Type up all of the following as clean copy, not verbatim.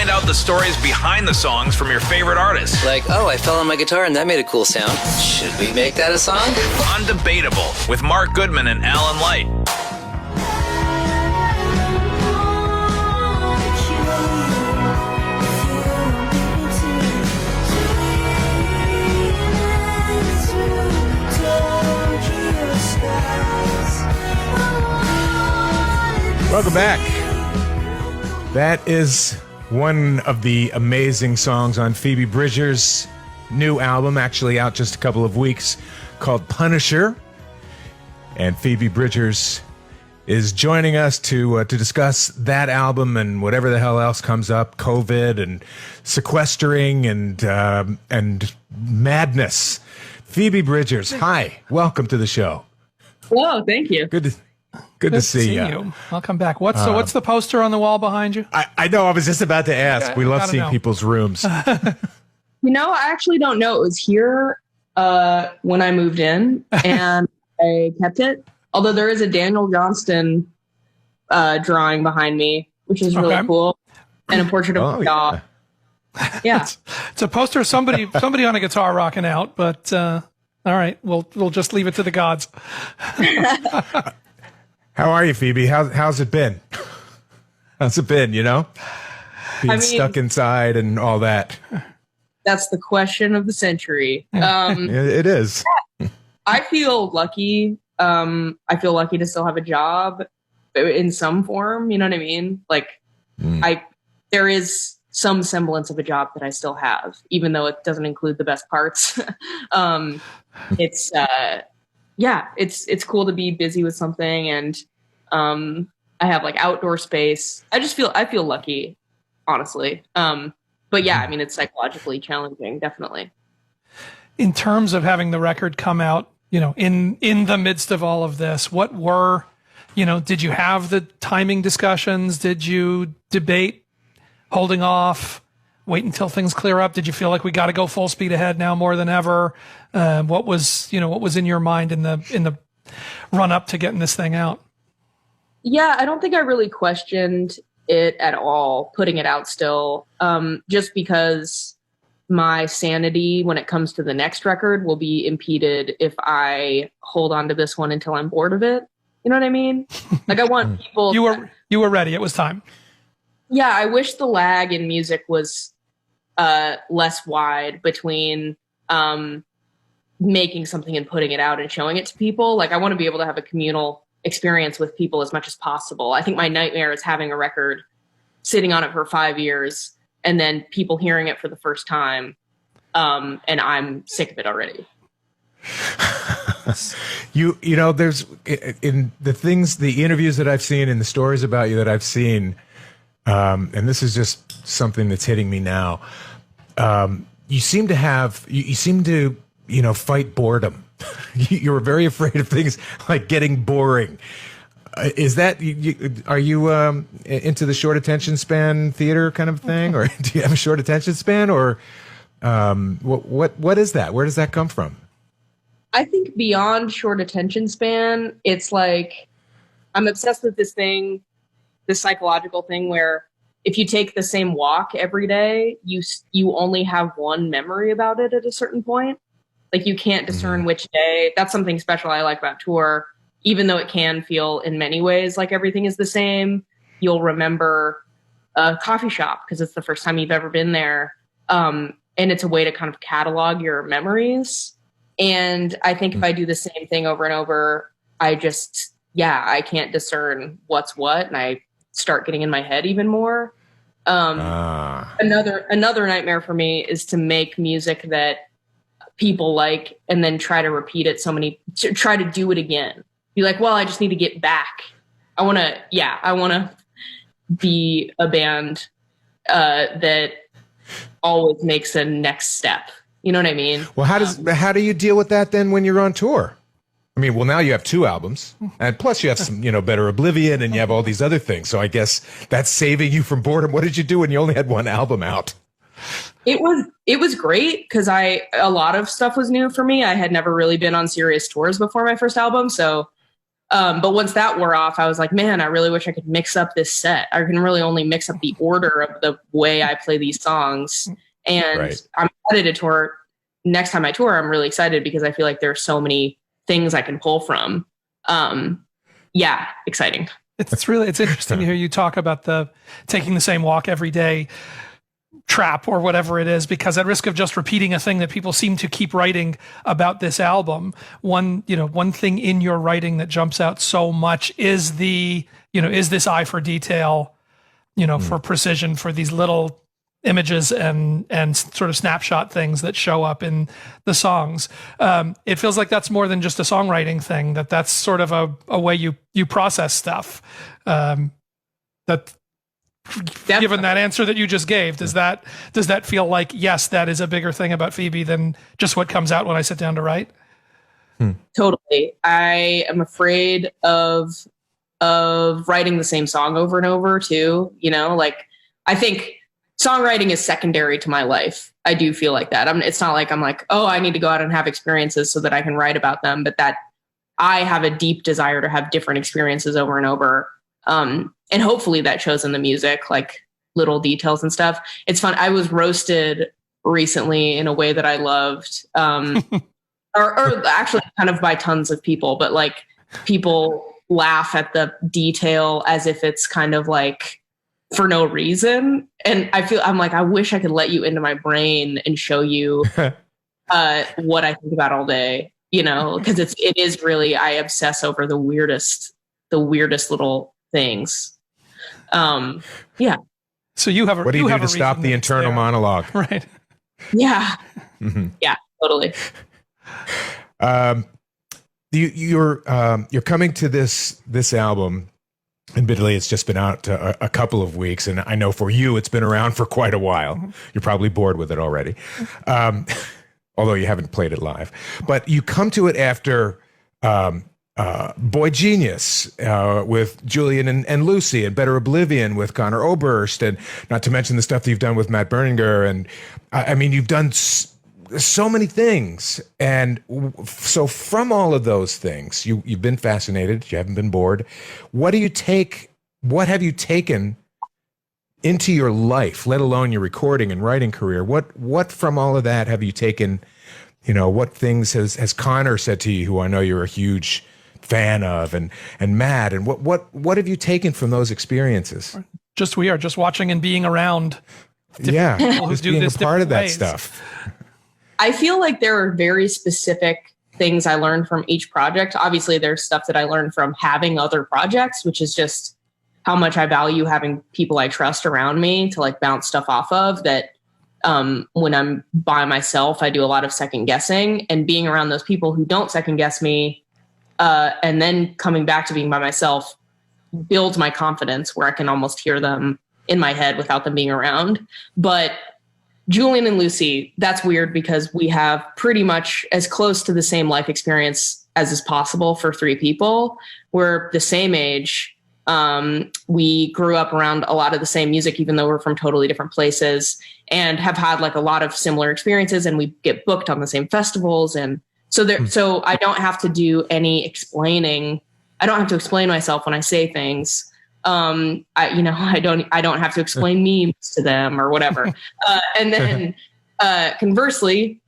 find out the stories behind the songs from your favorite artists. Like, oh, I fell on my guitar and that made a cool sound. Should we make that a song? On Debatable with Mark Goodman and Alan Light. Welcome back. That is one of the amazing songs on Phoebe Bridgers' new album, actually out just a couple of weeks, called Punisher. And Phoebe Bridgers is joining us to discuss that album and whatever the hell else comes up, COVID and sequestering and madness. Phoebe Bridgers, hi, welcome to the show. Hello, thank you. Good to see you. Welcome back. What's the poster on the wall behind you? I know. I was just about to ask. Okay, we love seeing people's rooms. I actually don't know. It was here when I moved in, and I kept it. Although there is a Daniel Johnston drawing behind me, which is really cool, and a portrait of a dog. Yeah, it's a poster of somebody on a guitar rocking out. But all right, we'll just leave it to the gods. How are you, Phoebe? How's it been? How's it been, Being stuck inside and all that. That's the question of the century. It is. I feel lucky. I feel lucky to still have a job in some form. You know what I mean? Like, there is some semblance of a job that I still have, even though it doesn't include the best parts. It's cool to be busy with something, and I have like outdoor space. I feel lucky, honestly. But yeah, I mean, it's psychologically challenging, definitely. In terms of having the record come out, in the midst of all of this, what were, did you have the timing discussions? Did you debate holding off? Wait until things clear up? Did you feel like we got to go full speed ahead now more than ever? What was in your mind in the run up to getting this thing out? Yeah, I don't think I really questioned it at all, putting it out still, just because my sanity when it comes to the next record will be impeded if I hold on to this one until I'm bored of it. You know what I mean? Like, I want people. You were ready. It was time. Yeah, I wish the lag in music was less wide between making something and putting it out and showing it to people. Like, I want to be able to have a communal experience with people as much as possible. I think my nightmare is having a record, sitting on it for 5 years, and then people hearing it for the first time, and I'm sick of it already. There's in the interviews that I've seen and the stories about you that I've seen, and this is just something that's hitting me now. You seem to fight boredom. You were very afraid of things like getting boring. Is that, are you into the short attention span theater kind of thing? Or do you have a short attention span, or what is that? Where does that come from? I think beyond short attention span, it's like, I'm obsessed with this psychological thing where if you take the same walk every day, you only have one memory about it at a certain point. Like, you can't discern which day. That's something special I like about tour. Even though it can feel in many ways like everything is the same, you'll remember a coffee shop because it's the first time you've ever been there. And it's a way to kind of catalog your memories. And I think if I do the same thing over and over, I can't discern what's what, and I start getting in my head even more. Another nightmare for me is to make music that people like and then try to repeat it try to do it again. Be like, well, I just need to get back. I want to be a band that always makes a next step. You know what I mean? Well, how do you deal with that then when you're on tour? I mean, well, now you have 2 albums, and plus you have some, Better Oblivion, and you have all these other things. So I guess that's saving you from boredom. What did you do when you only had 1 album out? It was great because a lot of stuff was new for me. I had never really been on serious tours before my first album, so But once that wore off, I was like, man, I really wish I could mix up this set. I can really only mix up the order of the way I play these songs. And I'm excited to tour. Next time I tour, I'm really excited because I feel like there are so many things I can pull from. Yeah, exciting. It's interesting to hear you talk about the taking the same walk every day trap or whatever it is, because at risk of just repeating a thing that people seem to keep writing about this album, one thing in your writing that jumps out so much is is this eye for detail, for precision, for these little images and sort of snapshot things that show up in the songs. It feels like that's more than just a songwriting thing, that's sort of a way you process stuff. Given that answer that you just gave, does that feel like, yes, that is a bigger thing about Phoebe than just what comes out when I sit down to write? Totally. I am afraid of writing the same song over and over too. I think songwriting is secondary to my life. I do feel like that. It's not like I'm like, oh, I need to go out and have experiences so that I can write about them, but that I have a deep desire to have different experiences over and over. And hopefully that shows in the music, like little details and stuff. It's fun. I was roasted recently in a way that I loved, or actually kind of by tons of people, but like people laugh at the detail as if it's kind of like for no reason. And I'm like, I wish I could let you into my brain and show you what I think about all day, because it is really, I obsess over the weirdest little things. Yeah. So you have what do you do to stop the internal monologue? Right. Yeah. Yeah, totally. You're coming to this album. Admittedly, it's just been out a couple of weeks, and I know for you, it's been around for quite a while. You're probably bored with it already, although you haven't played it live. But you come to it after Boy Genius with Julian and Lucy, and Better Oblivion with Connor Oberst, and not to mention the stuff that you've done with Matt Berninger. And I mean, you've done so many things. And so from all of those things, you've been fascinated. You haven't been bored. What have you taken into your life, let alone your recording and writing career? What from all of that have you taken? What things has Connor said to you, who I know you're a huge fan of, and Matt, and what have you taken from those experiences? We are just watching and being around. Yeah, just being a part of that stuff. I feel like there are very specific things I learned from each project. Obviously, there's stuff that I learned from having other projects, which is just how much I value having people I trust around me to like bounce stuff off of. That when I'm by myself, I do a lot of second guessing, and being around those people who don't second guess me, and then coming back to being by myself builds my confidence where I can almost hear them in my head without them being around. But Julian and Lucy, that's weird because we have pretty much as close to the same life experience as is possible for three people. We're the same age. We grew up around a lot of the same music, even though we're from totally different places, and have had like a lot of similar experiences, and we get booked on the same festivals. And so I don't have to do any explaining. I don't have to explain myself when I say things. I don't have to explain memes to them or whatever. And then, conversely,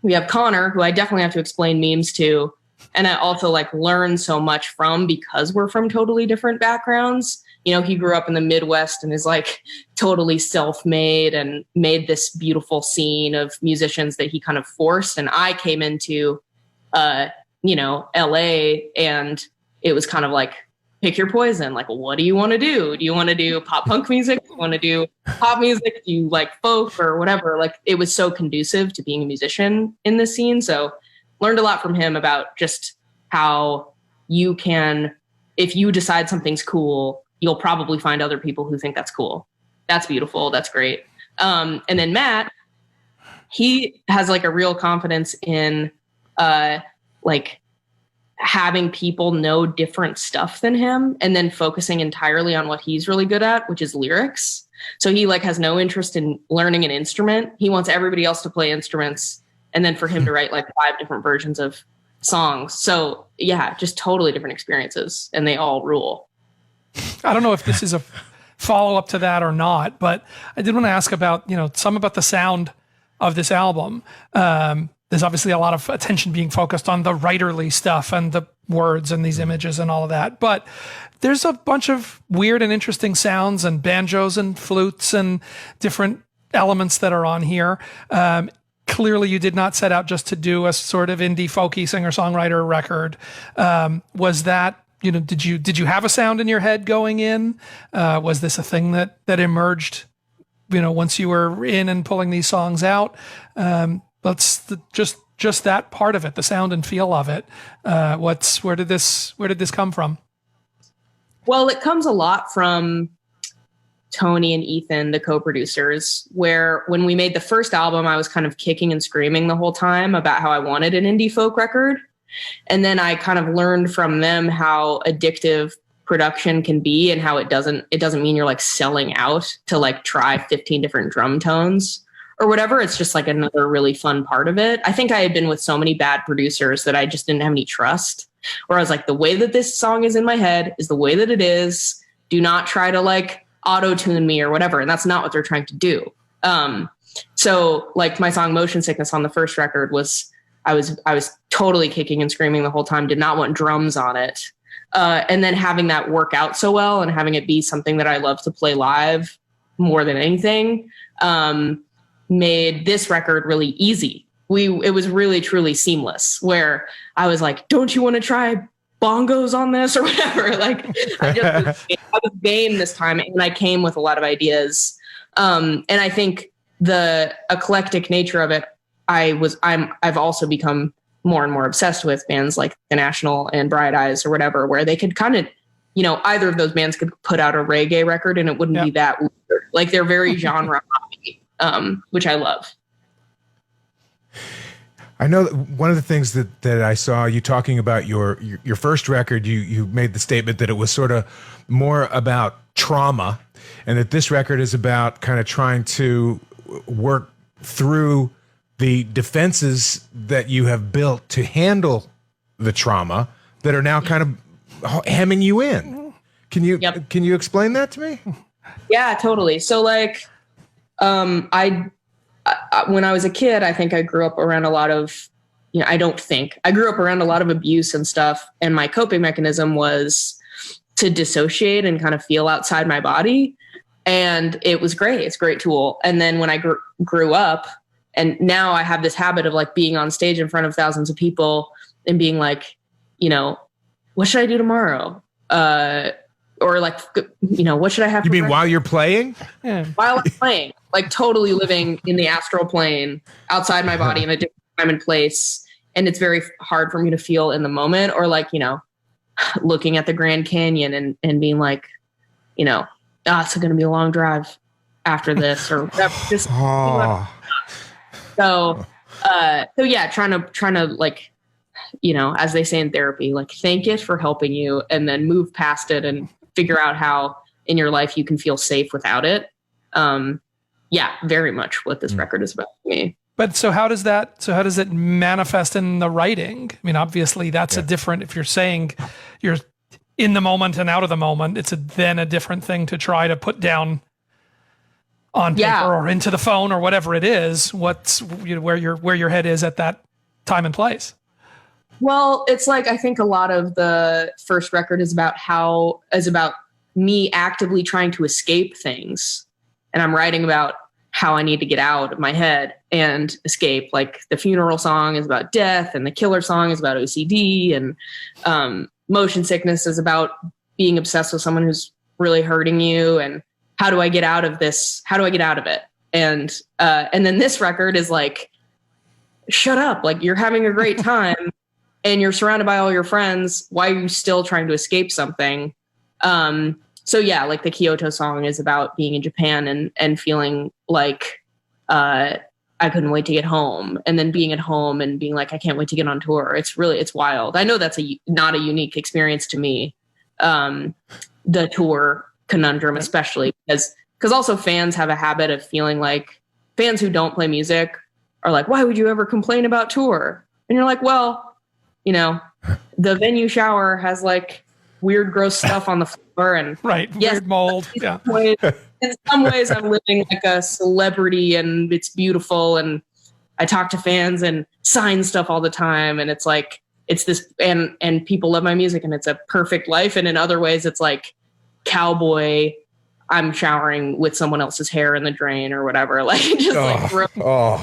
we have Connor, who I definitely have to explain memes to. And I also like learn so much from, because we're from totally different backgrounds. He grew up in the Midwest and is like totally self-made and made this beautiful scene of musicians that he kind of forced. And I came into, LA, and it was kind of like, pick your poison. Like, what do you want to do? Do you want to do pop punk music? Do you want to do pop music? Do you like folk or whatever? Like, it was so conducive to being a musician in this scene. So learned a lot from him about just how you can, if you decide something's cool, you'll probably find other people who think that's cool. That's beautiful. That's great. And then Matt, he has like a real confidence in like having people know different stuff than him, and then focusing entirely on what he's really good at, which is lyrics. So he like has no interest in learning an instrument. He wants everybody else to play instruments, and then for him to write like 5 different versions of songs. So yeah, just totally different experiences, and they all rule. I don't know if this is a follow-up to that or not, but I did want to ask about, some about the sound of this album. There's obviously a lot of attention being focused on the writerly stuff and the words and these images and all of that, but there's a bunch of weird and interesting sounds and banjos and flutes and different elements that are on here. Clearly you did not set out just to do a sort of indie folky singer-songwriter record. Was that, did you have a sound in your head going in? Was this a thing that emerged, once you were in and pulling these songs out? Just that part of it, the sound and feel of it. Where did this come from? Well, it comes a lot from Tony and Ethan, the co-producers, where when we made the first album, I was kind of kicking and screaming the whole time about how I wanted an indie folk record. And then I kind of learned from them how addictive production can be, and how it doesn't mean you're like selling out to like try 15 different drum tones or whatever. It's just like another really fun part of it. I think I had been with so many bad producers that I just didn't have any trust, where I was like, the way that this song is in my head is the way that it is. Do not try to like auto-tune me or whatever. And that's not what they're trying to do. So like my song Motion Sickness on the first record was, I was totally kicking and screaming the whole time, did not want drums on it. And then having that work out so well and having it be something that I love to play live more than anything, made this record really easy. It was really, truly seamless, where I was like, don't you want to try bongos on this or whatever? Like I was game this time, and I came with a lot of ideas. And I think the eclectic nature of it, I've also become more and more obsessed with bands like The National and Bright Eyes or whatever, where they could kind of, either of those bands could put out a reggae record and it wouldn't be that weird. Like they're very genre hoppy, which I love. I know that one of the things that I saw you talking about your first record, you made the statement that it was sort of more about trauma, and that this record is about kind of trying to work through the defenses that you have built to handle the trauma that are now kind of hemming you in. Can you explain that to me? Yeah, totally. So like, when I was a kid, I think I grew up around a lot of, I grew up around a lot of abuse and stuff. And my coping mechanism was to dissociate and kind of feel outside my body. And it was great. It's a great tool. And then when I grew up, and now I have this habit of like being on stage in front of thousands of people and being like, what should I do tomorrow? Or like, what should I have? You mean while you're playing? Yeah. While I'm playing, like totally living in the astral plane outside my body in a different time and place. And it's very hard for me to feel in the moment, or like, looking at the Grand Canyon and being like, it's going to be a long drive after this or whatever. Just, So yeah, trying to like, as they say in therapy, like thank it for helping you and then move past it and figure out how in your life you can feel safe without it. Yeah, very much what this record is about for me. But so how does it manifest in the writing? I mean, obviously that's a different, if you're saying you're in the moment and out of the moment, it's then a different thing to try to put down on paper or into the phone or whatever it is. What's where your head is at that time and place. Well, it's like, I think a lot of the first record is about me actively trying to escape things. And I'm writing about how I need to get out of my head and escape. Like the funeral song is about death, and the killer song is about OCD, and Motion Sickness is about being obsessed with someone who's really hurting you. And how do I get out of this? How do I get out of it? And then this record is like, shut up. Like you're having a great time and you're surrounded by all your friends. Why are you still trying to escape something? So yeah, like the Kyoto song is about being in Japan and feeling like, I couldn't wait to get home, and then being at home and being like, I can't wait to get on tour. It's wild. I know that's not a unique experience to me. The tour conundrum, especially because also fans have a habit of feeling like, fans who don't play music are like, why would you ever complain about tour? And you're like, well, the venue shower has like weird, gross stuff on the floor, and right, yes, weird mold. Yeah. In some ways, I'm living like a celebrity, and it's beautiful, and I talk to fans and sign stuff all the time, and it's like it's this, and people love my music, and it's a perfect life. And in other ways, it's like cowboy. I'm showering with someone else's hair in the drain or whatever, like just or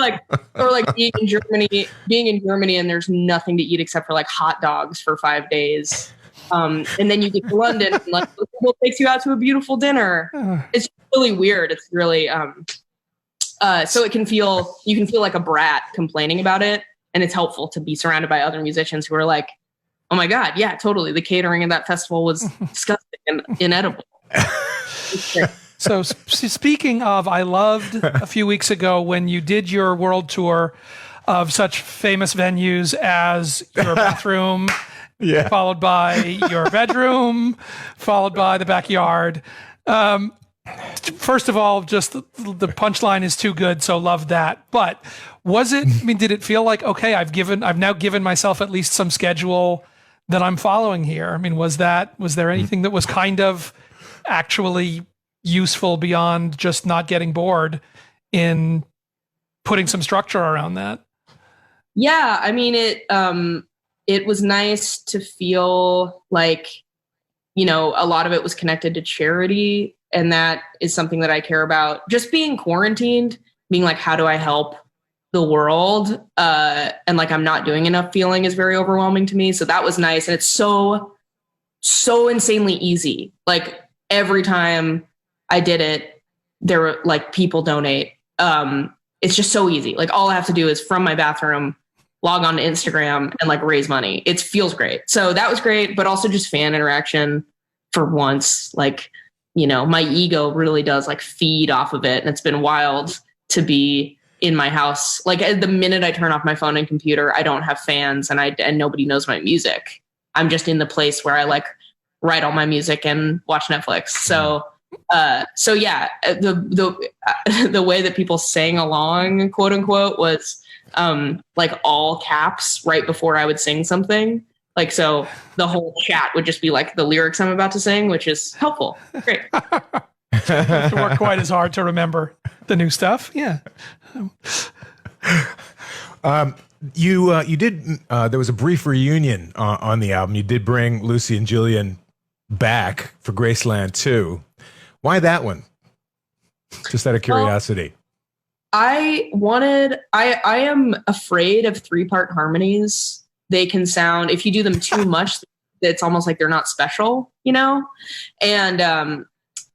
like being in Germany, and there's nothing to eat except for like hot dogs for 5 days. And then you get to London, and like people takes you out to a beautiful dinner. It's really weird. It's really so you can feel like a brat complaining about it, and it's helpful to be surrounded by other musicians who are like, oh my god, yeah, totally. The catering in that festival was disgusting and inedible. So speaking of, I loved a few weeks ago when you did your world tour of such famous venues as your bathroom, followed by your bedroom, followed by the backyard. First of all, just the punchline is too good, so love that. But did it feel like, okay, I've now given myself at least some schedule that I'm following here? I mean, was there anything that was kind of actually useful beyond just not getting bored in putting some structure around that? Yeah, I mean, it was nice to feel like, a lot of it was connected to charity, and that is something that I care about. Just being quarantined, being like, how do I help the world? And like, I'm not doing enough feeling is very overwhelming to me. So that was nice. And it's so insanely easy. Like every time I did it, there were like people donate. It's just so easy. Like all I have to do is from my bathroom, log on to Instagram and like raise money. It feels great. So that was great, but also just fan interaction for once. Like, my ego really does like feed off of it. And it's been wild to be in my house. Like the minute I turn off my phone and computer, I don't have fans and nobody knows my music. I'm just in the place where I like write all my music and watch Netflix. So yeah, the way that people sang along, quote unquote, was like all caps right before I would sing something. Like, so the whole chat would just be like the lyrics I'm about to sing, which is helpful. Great. Have to work quite as hard to remember the new stuff. Yeah. You did. There was a brief reunion on the album. You did bring Lucy and Julian back for Graceland too. Why that one? Just out of curiosity. I am afraid of 3-part harmonies. They can sound, if you do them too much, it's almost like they're not special, And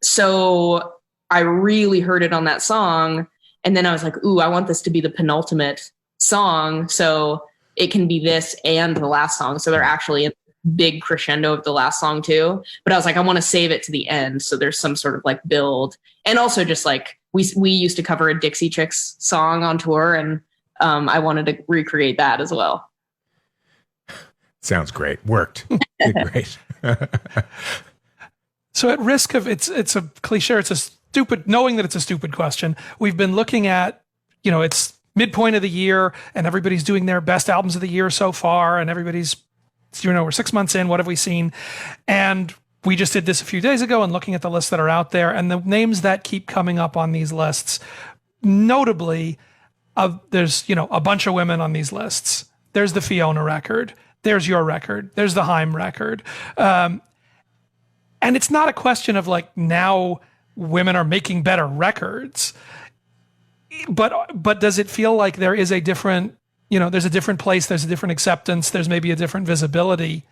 so I really heard it on that song. And then I was like, ooh, I want this to be the penultimate song. So it can be this and the last song. So they're actually in big crescendo of the last song too. But I was like, I want to save it to the end. So there's some sort of like build. And also just like, we used to cover a Dixie Chicks song on tour. And I wanted to recreate that as well. Sounds great. Worked. Great. So at risk of, it's a cliche, knowing that it's a stupid question, we've been looking at, it's midpoint of the year and everybody's doing their best albums of the year so far. And everybody's, we're 6 months in, what have we seen? And we just did this a few days ago and looking at the lists that are out there and the names that keep coming up on these lists, notably, there's, a bunch of women on these lists. There's the Fiona record. There's your record. There's the Haim record. And it's not a question of like now women are making better records, but does it feel like there is a different, there's a different place, there's a different acceptance, there's maybe a different visibility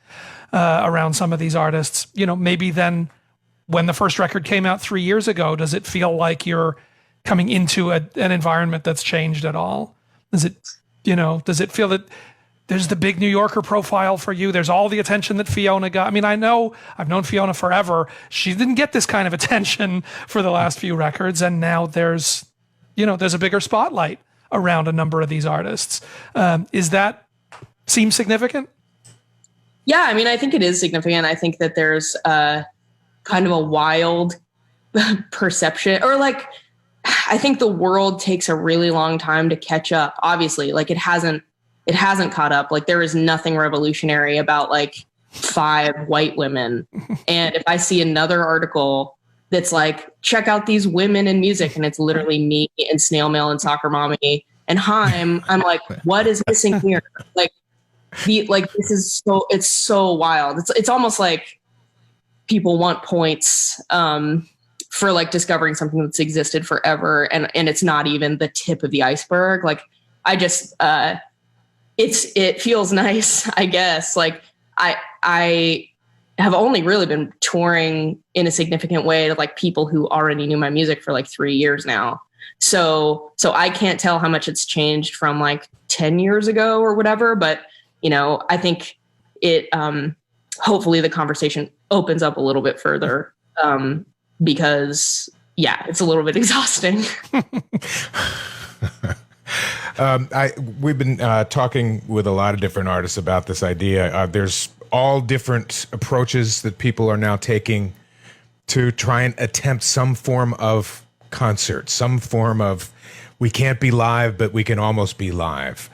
around some of these artists, maybe than when the first record came out 3 years ago? Does it feel like you're coming into an environment that's changed at all? Does it feel that there's the big New Yorker profile for you? There's all the attention that Fiona got. I mean, I've known Fiona forever. She didn't get this kind of attention for the last few records. And now there's a bigger spotlight around a number of these artists. Is that seem significant? Yeah, I mean, I think it is significant. I think that there's kind of a wild perception, or like, I think the world takes a really long time to catch up. Obviously, like it hasn't it hasn't caught up. Like there is nothing revolutionary about like 5 white women. And if I see another article that's like, check out these women in music, and it's literally me and Snail Mail and Soccer Mommy and Haim, I'm like, what is missing here? Like this is it's so wild. It's almost like people want points for like discovering something that's existed forever, and it's not even the tip of the iceberg. Like I just it feels nice, I guess. Like I have only really been touring in a significant way to like people who already knew my music for like 3 years now. So I can't tell how much it's changed from like 10 years ago or whatever, but you know, I think it hopefully the conversation opens up a little bit further because yeah, it's a little bit exhausting. We've been talking with a lot of different artists about this idea. There's all different approaches that people are now taking to try and attempt some form of concert, some form of, we can't be live, but we can almost be live.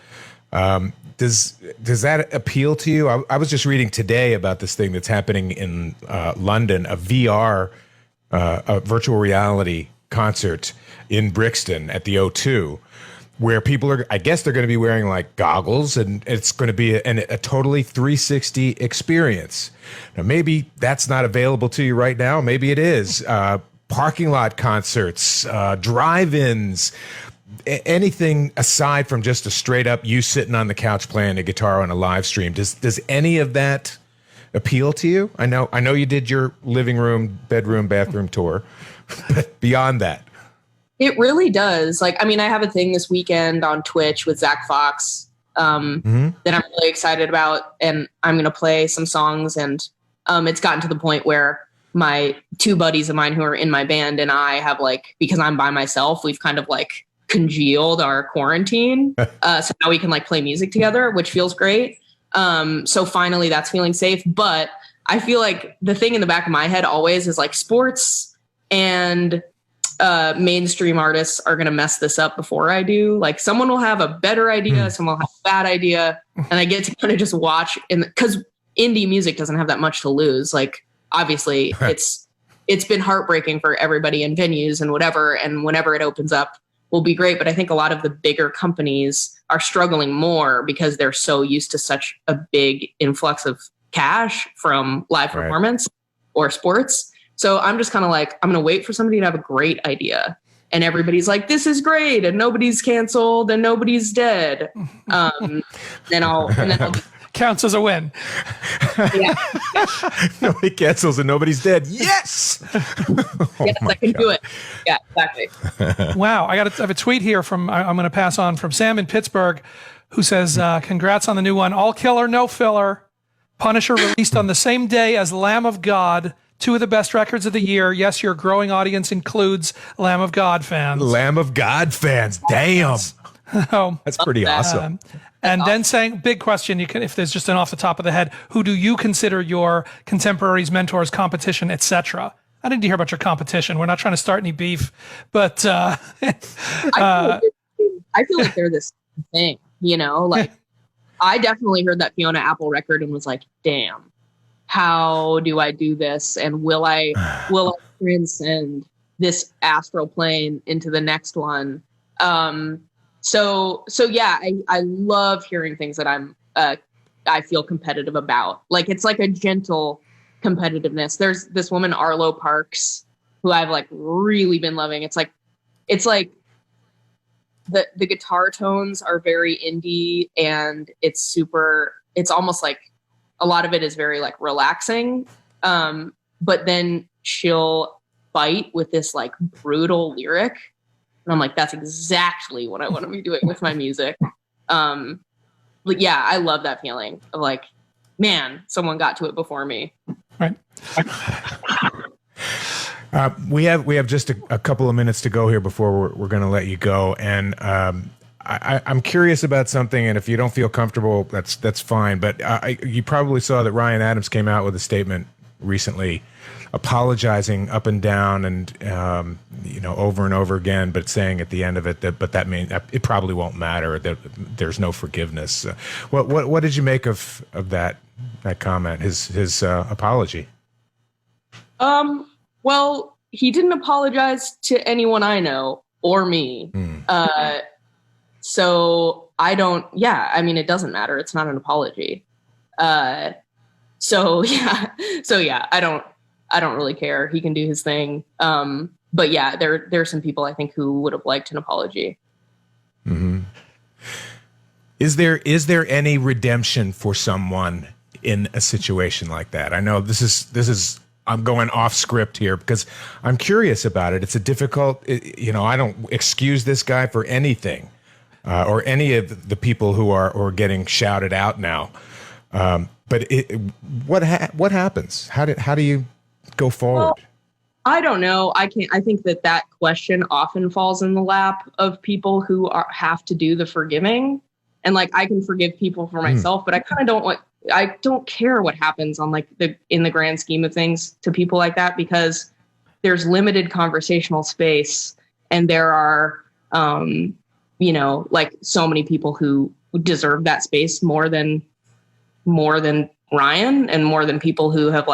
Does that appeal to you? I was just reading today about this thing that's happening in London, a VR, a virtual reality concert in Brixton at the O2, where people are, I guess they're going to be wearing like goggles, and it's going to be a totally 360 experience. Now, maybe that's not available to you right now. Maybe it is. Parking lot concerts, drive-ins, anything aside from just a straight up you sitting on the couch playing a guitar on a live stream. Does any of that appeal to you? I know you did your living room, bedroom, bathroom tour, but beyond that. It really does. Like, I mean, I have a thing this weekend on Twitch with Zach Fox that I'm really excited about, and I'm going to play some songs. And it's gotten to the point where my 2 buddies of mine who are in my band and I have like, because I'm by myself, we've kind of like congealed our quarantine. So now we can like play music together, which feels great. So finally that's feeling safe. But I feel like the thing in the back of my head always is like sports and mainstream artists are going to mess this up before I do. Like someone will have a better idea, someone will have a bad idea, and I get to kind of just watch. Because indie music doesn't have that much to lose. Like obviously it's been heartbreaking for everybody in venues and whatever. And whenever it opens up will be great. But I think a lot of the bigger companies are struggling more because they're so used to such a big influx of cash from live performance or sports. So I'm just kind of like, I'm going to wait for somebody to have a great idea. And everybody's like, this is great. And nobody's canceled and nobody's dead. Then I'll counts as a win. Yeah. Nobody cancels and nobody's dead. Yes. Yes, I can do it. Yeah, exactly. Wow. I have a tweet here from, I'm going to pass on, from Sam in Pittsburgh, who says, congrats on the new one. All killer, no filler. Punisher released on the same day as Lamb of God. 2 of the best records of the year. Yes, your growing audience includes Lamb of God fans. Lamb of God fans. Damn. That's pretty awesome. And then saying, big question, you can, if there's just an off the top of the head, who do you consider your contemporaries, mentors, competition, etc.? I didn't hear about your competition. We're not trying to start any beef, but I feel like they're this thing, you know, like I definitely heard that Fiona Apple record and was like, damn, how do I do this? And will I transcend this astral plane into the next one? So yeah, I love hearing things that I feel competitive about. Like, it's like a gentle competitiveness. There's this woman, Arlo Parks, who I've like really been loving. It's like the guitar tones are very indie, and it's almost like a lot of it is very like relaxing. But then she'll fight with this like brutal lyric. And I'm like, that's exactly what I want to be doing with my music. But yeah, I love that feeling of like, man, someone got to it before me. Right. We have just a couple of minutes to go here before we're going to let you go. And I'm curious about something, and if you don't feel comfortable, that's fine. But you probably saw that Ryan Adams came out with a statement recently, apologizing up and down and over and over again, but saying at the end of it that means it probably won't matter, that there's no forgiveness. What did you make of that comment, his apology? Well, he didn't apologize to anyone I know or me. So I don't. Yeah, I mean, it doesn't matter. It's not an apology. So yeah, I don't really care. He can do his thing. But yeah, there are some people I think who would have liked an apology. Mm-hmm. Is there any redemption for someone in a situation like that? I know this is I'm going off script here because I'm curious about it. It's a difficult, I don't excuse this guy for anything, or any of the people who are getting shouted out now. But what happens? How do you go forward? Well, I don't know. I think that question often falls in the lap of people who have to do the forgiving. And like, I can forgive people for myself, but I kind of don't care what happens on like in the grand scheme of things to people like that, because there's limited conversational space, and there are, like so many people who deserve that space more than Ryan, and more than people who have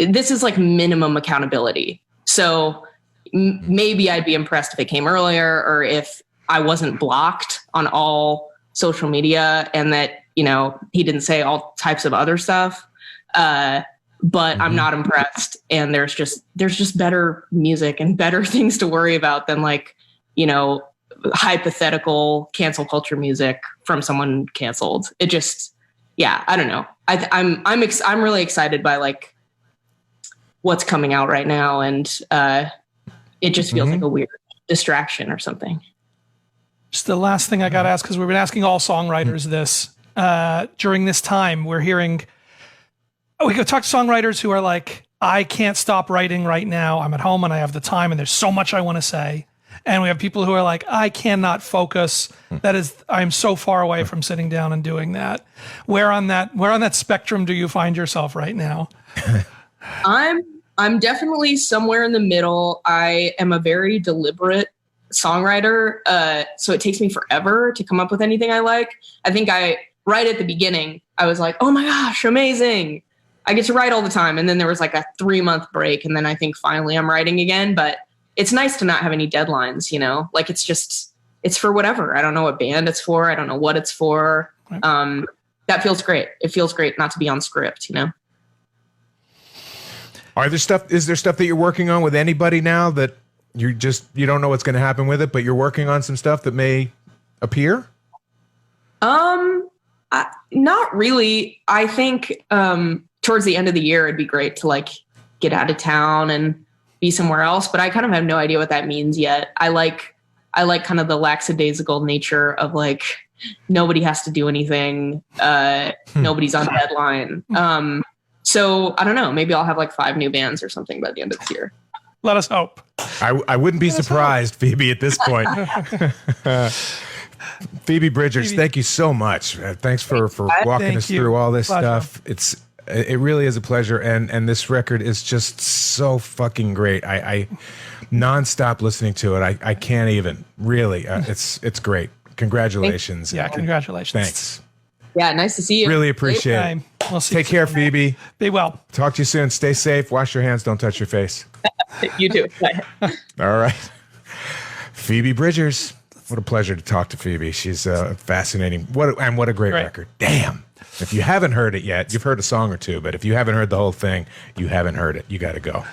this is like minimum accountability. So maybe I'd be impressed if it came earlier, or if I wasn't blocked on all social media, and that, he didn't say all types of other stuff. But I'm not impressed. And there's just better music and better things to worry about than hypothetical cancel culture music from someone canceled. It just, I don't know. I'm really excited by like what's coming out right now. And it just feels like a weird distraction or something. Just the last thing I got to ask, because we've been asking all songwriters this during this time. We're hearing, we could talk to songwriters who are like, I can't stop writing right now. I'm at home and I have the time and there's so much I want to say. And we have people who are like, I cannot focus. I'm so far away from sitting down and doing that. Where on that spectrum do you find yourself right now? I'm definitely somewhere in the middle. I am a very deliberate songwriter. So it takes me forever to come up with anything I like. I think right at the beginning, I was like, oh my gosh, amazing. I get to write all the time. And then there was like a 3-month break. And then I think finally I'm writing again, but it's nice to not have any deadlines, like it's for whatever. I don't know what band it's for. I don't know what it's for. That feels great. It feels great not to be on script, Is there stuff that you're working on with anybody now that you don't know what's going to happen with it, but you're working on some stuff that may appear? Not really. I think towards the end of the year, it'd be great to like get out of town and be somewhere else, but I kind of have no idea what that means yet. I like kind of the lackadaisical nature of like, nobody has to do anything. Nobody's on deadline. So I don't know, maybe I'll have like 5 new bands or something by the end of the year. Let us hope. I wouldn't be surprised, Phoebe, at this point. Phoebe Bridgers, thank you so much. Thanks for walking us through all this stuff. It really is a pleasure, and this record is just so fucking great. I nonstop listening to it. I can't even really. It's great. Congratulations. Yeah, congratulations. Thanks. Yeah, nice to see you. Really appreciate it. We'll see. Take care, Phoebe. Be well. Talk to you soon. Stay safe. Wash your hands. Don't touch your face. You too. Bye. All right. Phoebe Bridgers. What a pleasure to talk to Phoebe. She's fascinating. What a great record. Damn. If you haven't heard it yet, you've heard a song or two, but if you haven't heard the whole thing, you haven't heard it. You got to go.